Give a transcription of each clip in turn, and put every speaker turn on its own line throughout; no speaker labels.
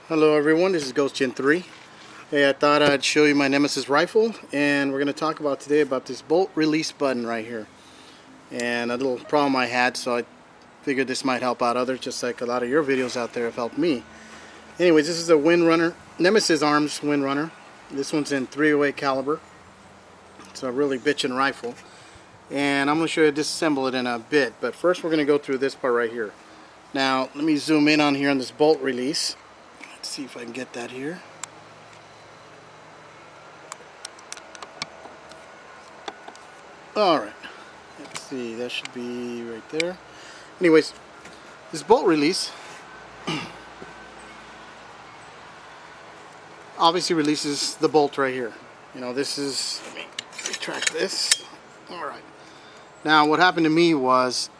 Hello everyone, this is Ghost Gen 3. Hey, I thought I'd show you my Nemesis rifle, and we're going to talk about today about this bolt release button right here. And a little problem I had, so I figured this might help out others, just like a lot of your videos out there have helped me. Anyways, this is a Windrunner, Nemesis Arms Windrunner. This one's in .308 caliber. It's a really bitchin' rifle. And I'm going to show you how to disassemble it in a bit, but first we're going to go through this part right here. Now, let me zoom in on here on this bolt release. Let's see if I can get that here. Alright, let's see, that should be right there. Anyways, this bolt release obviously releases the bolt right here. You know, this is, let me retract this. Alright. Now, what happened to me was,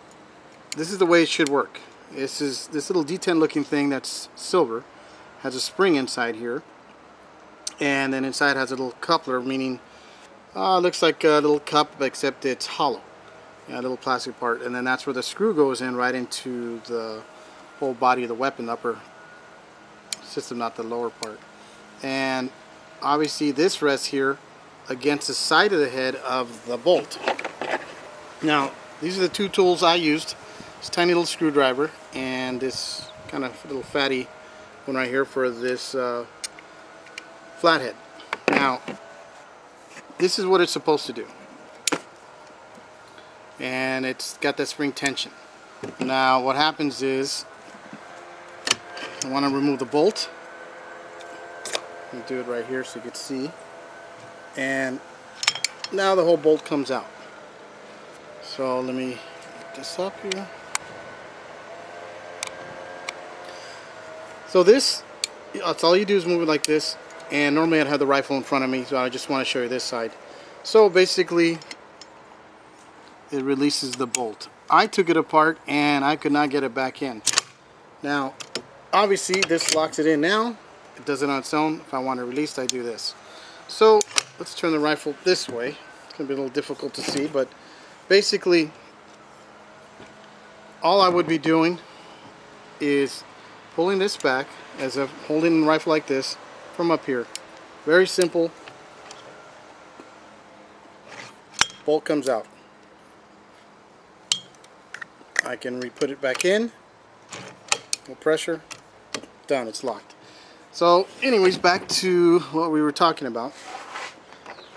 this is the way it should work. This is this little D10 looking thing that's silver. Has a spring inside here, and then inside has a little coupler, meaning looks like a little cup except it's hollow, a little plastic part, and then that's where the screw goes in right into the whole body of the weapon, the upper system, not the lower part. And obviously this rests here against the side of the head of the bolt. Now these are the two tools I used, this tiny little screwdriver and this kind of little fatty one right here for this flathead. Now, this is what it's supposed to do, and it's got that spring tension. Now, what happens is, I want to remove the bolt. Let me do it right here so you can see, and now the whole bolt comes out. So let me get this up here. So that's all you do is move it like this, and normally I'd have the rifle in front of me, so I just want to show you this side. So basically it releases the bolt. I took it apart and I could not get it back in. Now obviously this locks it in now. It does it on its own. If I want to release it, I do this. So let's turn the rifle this way. It's going to be a little difficult to see, but basically all I would be doing is pulling this back as if holding the rifle like this from up here. Very simple. Bolt comes out. I can re-put it back in. No pressure. Done. It's locked. So anyways, back to what we were talking about.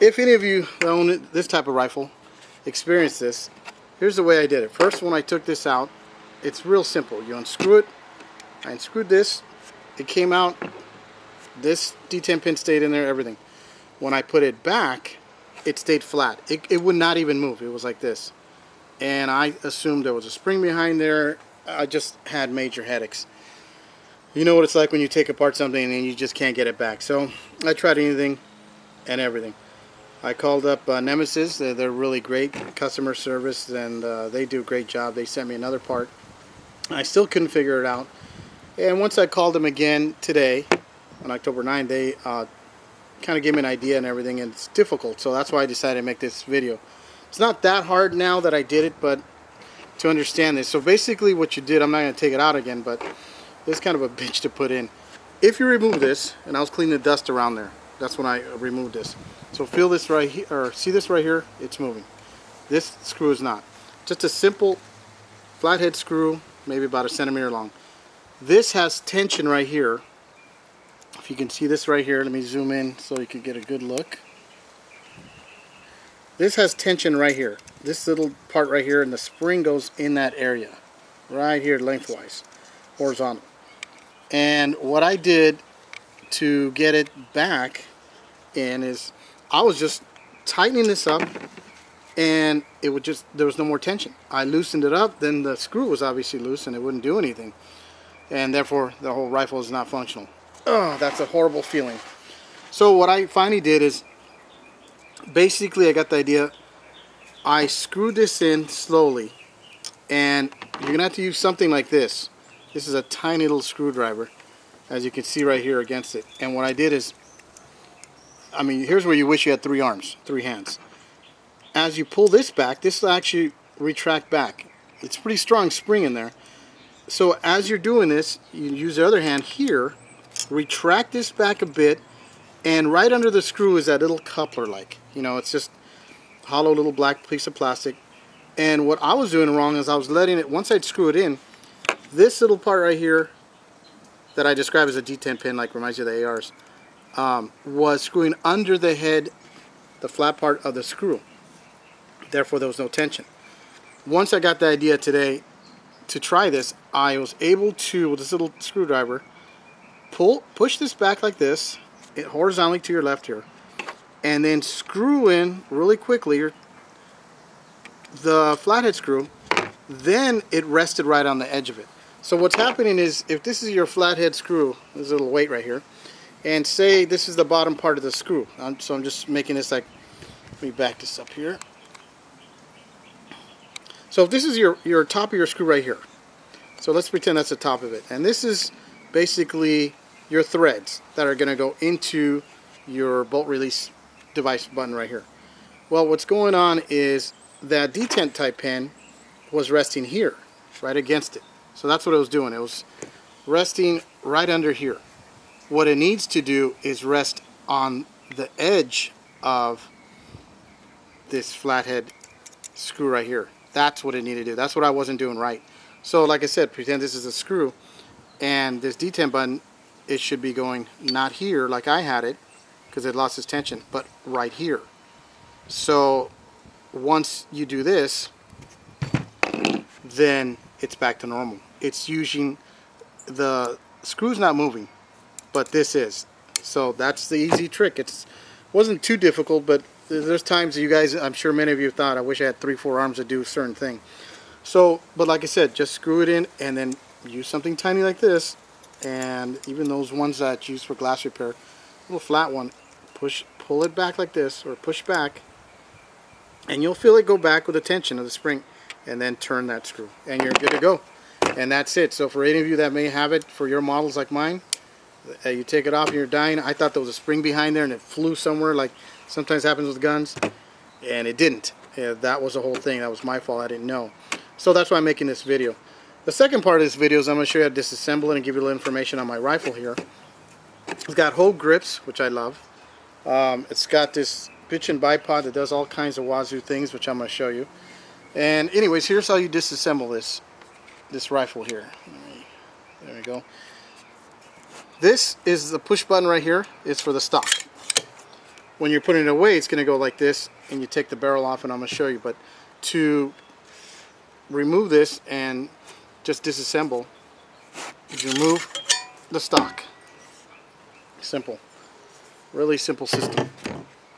If any of you that own this type of rifle experience this, here's the way I did it. First, when I took this out, it's real simple. You unscrew it. I unscrewed this, it came out, this D10 pin stayed in there, everything. When I put it back, it stayed flat. It would not even move. It was like this. And I assumed there was a spring behind there. I just had major headaches. You know what it's like when you take apart something and you just can't get it back. So I tried anything and everything. I called up Nemesis. They're really great customer service, and they do a great job. They sent me another part. I still couldn't figure it out. And once I called them again today, on October 9th, they kind of gave me an idea and everything, and it's difficult, so that's why I decided to make this video. It's not that hard now that I did it, but to understand this. So basically what you did, I'm not going to take it out again, but this is kind of a bitch to put in. If you remove this, and I was cleaning the dust around there, that's when I removed this. So feel this right here, or see this right here, it's moving. This screw is not. Just a simple flathead screw, maybe about 1 centimeter long. This has tension right here. If you can see this right here, let me zoom in so you can get a good look. This has tension right here. This little part right here, and the spring goes in that area. Right here, lengthwise, horizontal. And what I did to get it back in is, I was just tightening this up, and it would just, there was no more tension. I loosened it up, then the screw was obviously loose and it wouldn't do anything. And therefore the whole rifle is not functional. Oh, that's a horrible feeling. So what I finally did is, basically I got the idea. I screwed this in slowly, and you're gonna have to use something like this. This is a tiny little screwdriver, as you can see right here against it. And what I did is, I mean, here's where you wish you had 3 arms, 3 hands. As you pull this back, this will actually retract back. It's pretty strong spring in there. So as you're doing this, you use the other hand here retract this back a bit, and right under the screw is that little coupler, like, you know, it's just hollow little black piece of plastic. And what I was doing wrong is I was letting it, once I'd screw it in, this little part right here that I describe as a D10 pin, like reminds you of the ARs, was screwing under the head, the flat part of the screw. Therefore there was no tension. Once I got the idea today to try this, I was able to, with this little screwdriver, push this back like this, horizontally to your left here, and then screw in really quickly the flathead screw. Then it rested right on the edge of it. So what's happening is, if this is your flathead screw, there's a little weight right here, and say this is the bottom part of the screw. So I'm just making this like, let me back this up here. So if this is your top of your screw right here, so let's pretend that's the top of it, and this is basically your threads that are going to go into your bolt release device button right here. Well, what's going on is that detent type pin was resting here, right against it. So that's what it was doing. It was resting right under here. What it needs to do is rest on the edge of this flathead screw right here. That's what it needed to do. That's what I wasn't doing right. So like I said, pretend this is a screw, and this detent button, it should be going not here like I had it, because it lost its tension, but right here. So once you do this, then it's back to normal. It's using, the screw's not moving, but this is. So that's the easy trick. It wasn't too difficult, but there's times that you guys, I'm sure many of you thought, I wish I had 3-4 arms to do a certain thing. So, but like I said, just screw it in and then use something tiny like this, and even those ones that you use for glass repair, a little flat one, pull it back like this, or push back, and you'll feel it go back with the tension of the spring, and then turn that screw, and you're good to go. And that's it. So for any of you that may have it for your models like mine, you take it off and you're dying. I thought there was a spring behind there and it flew somewhere, like sometimes happens with guns, and it didn't. That was the whole thing. That was my fault. I didn't know. So that's why I'm making this video. The second part of this video is I'm going to show you how to disassemble it and give you a little information on my rifle here. It's got whole grips, which I love. It's got this bitchin' bipod that does all kinds of wazoo things, which I'm going to show you. And anyways, here's how you disassemble this rifle here. There we go. This is the push button right here. It's for the stock. When you're putting it away, it's going to go like this, and you take the barrel off, and I'm going to show you. But to remove this and just disassemble, you remove the stock. Simple. Really simple system.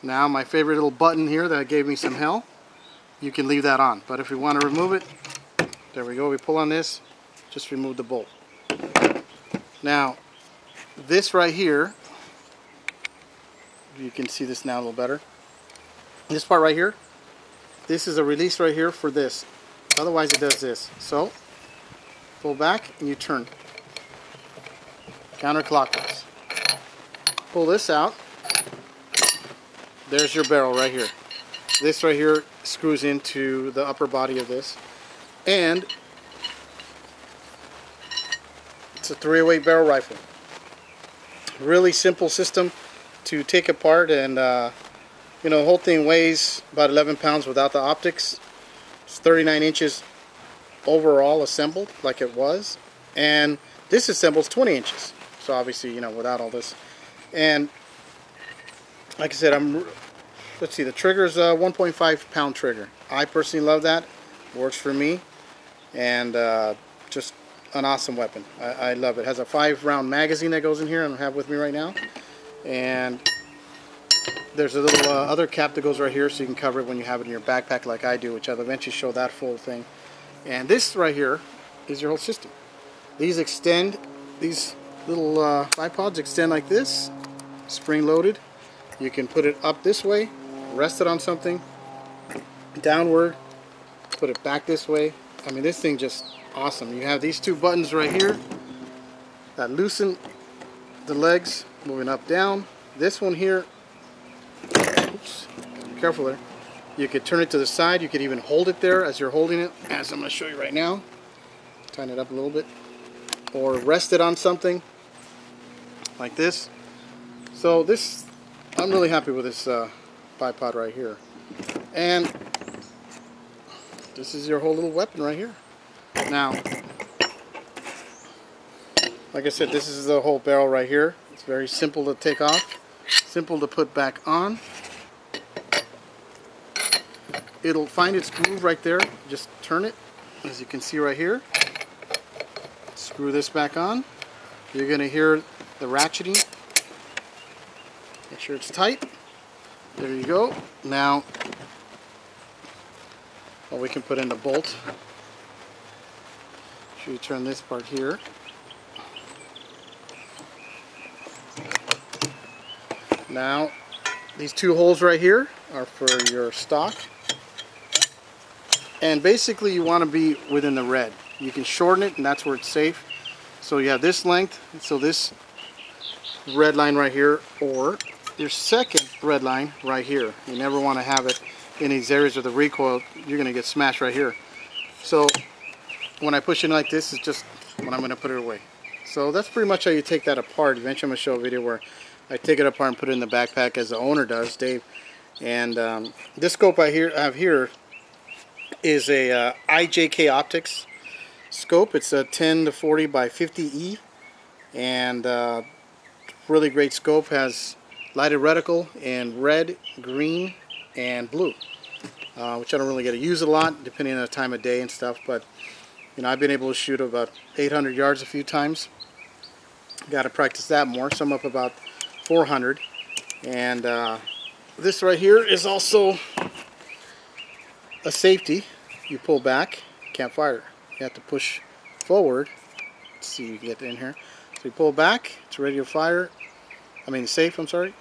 Now my favorite little button here that gave me some hell, you can leave that on. But if you want to remove it, there we go. We pull on this, just remove the bolt. Now this right here, you can see this now a little better. This part right here, this is a release right here for this. Otherwise it does this. So pull back and you turn counterclockwise. Pull this out. There's your barrel right here. This right here screws into the upper body of this, and it's a 308 barrel rifle. Really simple system to take apart, and you know, the whole thing weighs about 11 pounds without the optics. It's 39 inches overall assembled, like it was, and disassembles 20 inches. So obviously, you know, without all this. And like I said, let's see, the trigger's a 1.5 pound trigger. I personally love that. Works for me, and just an awesome weapon. I love it. It has a 5-round magazine that goes in here, I don't have with me right now, and there's a little other cap that goes right here, so you can cover it when you have it in your backpack like I do, which I'll eventually show that full thing. And this right here is your whole system. These extend, these little bipods extend like this, spring loaded. You can put it up this way, rest it on something, downward, put it back this way. I mean, this thing just awesome. You have these two buttons right here that loosen the legs, moving up, down. This one here, oops, be careful there. You could turn it to the side. You could even hold it there as you're holding it, as I'm going to show you right now. Tighten it up a little bit, or rest it on something. like this. So this, I'm really happy with this bipod right here. And this is your whole little weapon right here. Now, like I said, this is the whole barrel right here. It's very simple to take off, simple to put back on. It'll find its groove right there. Just turn it, as you can see right here. Screw this back on. You're going to hear the ratcheting. Make sure it's tight. There you go. Now, well, we can put in the bolt. Should we turn this part here? Now, these two holes right here are for your stock. And basically you want to be within the red. You can shorten it, and that's where it's safe. So you have this length, so this red line right here, or your second red line right here. You never want to have it in these areas of the recoil. You're going to get smashed right here. So when I push it like this, is just when I'm going to put it away. So that's pretty much how you take that apart. Eventually I'm going to show a video where I take it apart and put it in the backpack as the owner does, Dave. And this scope I have here is a IJK Optics scope. It's a 10-40 by 50E, and really great scope. Has lighted reticle in red, green, and blue, which I don't really get to use a lot depending on the time of day and stuff. But you know, I've been able to shoot about 800 yards a few times. Got to practice that more. So I'm up about 400, and this right here is also a safety. You pull back, can't fire. You have to push forward. Let's see if you can get in here. So you pull back, it's ready to fire. I mean safe, I'm sorry.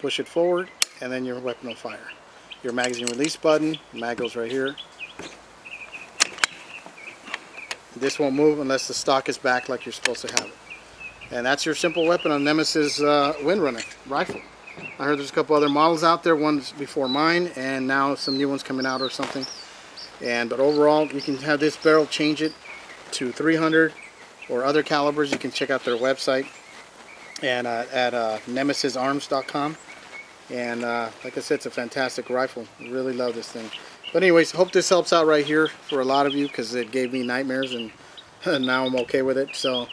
Push it forward, and then your weapon will fire. Your magazine release button, the mag goes right here. This won't move unless the stock is back like you're supposed to have it. And that's your simple weapon on Nemesis Windrunner rifle. I heard there's a couple other models out there, one's before mine, and now some new ones coming out or something. But overall, you can have this barrel, change it to 300 or other calibers. You can check out their website and at nemesisarms.com. And like I said, it's a fantastic rifle. Really love this thing. But anyways, hope this helps out right here for a lot of you, because it gave me nightmares, and now I'm okay with it. So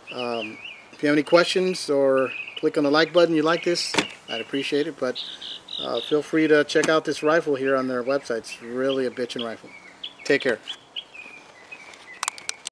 if you have any questions, or click on the like button, you like this, I'd appreciate it. But feel free to check out this rifle here on their website. It's really a bitchin' rifle. Take care.